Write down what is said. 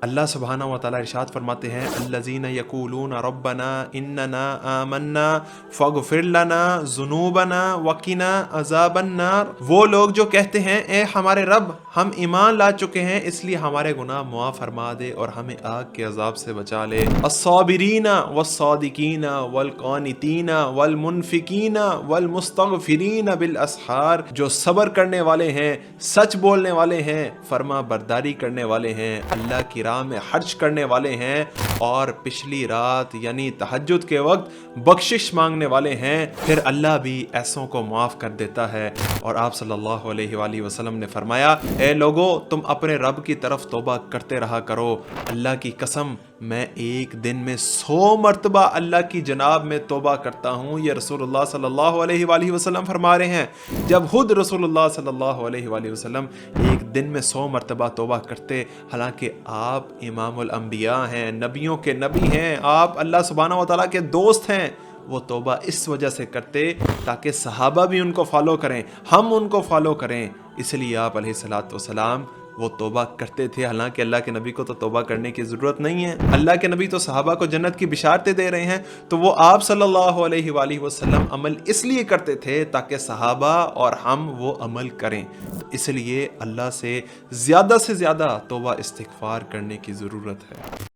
اللہ سبحانہ و تعالیٰ ارشاد فرماتے ہیں الذین یقولون ربنا اننا آمنا فاغفر لنا ذنوبنا وقنا عذاب النار، وہ لوگ جو کہتے ہیں اے ہمارے رب ہم ایمان لا چکے ہیں اس لیے ہمارے گناہ معاف فرما دے اور ہمیں آگ کے عذاب سے بچا لے۔ الصابرین والصادقین والقانتین والمنفقین والمستغفرین بالاسحار، جو صبر کرنے والے ہیں، سچ بولنے والے ہیں، فرما برداری کرنے والے ہیں، اللہ کی راہ میں خرچ کرنے والے ہیں، اور پچھلی رات یعنی تہجد کے وقت بخشش مانگنے والے ہیں، پھر اللہ بھی ایسوں کو معاف کر دیتا ہے۔ اور آپ صلی اللہ علیہ وآلہ وسلم نے فرمایا اے لوگو تم اپنے رب کی طرف توبہ کرتے رہا کرو، اللہ کی قسم میں ایک دن میں 100 مرتبہ اللہ کی جناب میں توبہ کرتا ہوں، یہ رسول اللہ صلی اللہ علیہ وآلہ وسلم فرما رہے ہیں، جب خود رسول اللہ صلی اللہ علیہ وآلہ وسلم ایک دن میں 100 مرتبہ توبہ کرتے، حالانکہ آپ امام الانبیاء ہیں، نبیوں کے نبی ہیں، آپ اللہ سبحانہ و تعالیٰ کے دوست ہیں۔ وہ توبہ اس وجہ سے کرتے تاکہ صحابہ بھی ان کو فالو کریں، ہم ان کو فالو کریں، اس لیے آپ علیہ الصلوۃ والسلام وہ توبہ کرتے تھے، حالانکہ اللہ کے نبی کو تو توبہ کرنے کی ضرورت نہیں ہے، اللہ کے نبی تو صحابہ کو جنت کی بشارتیں دے رہے ہیں، تو وہ آپ صلی اللہ علیہ وآلہ وسلم عمل اس لیے کرتے تھے تاکہ صحابہ اور ہم وہ عمل کریں، تو اس لیے اللہ سے زیادہ توبہ استغفار کرنے کی ضرورت ہے۔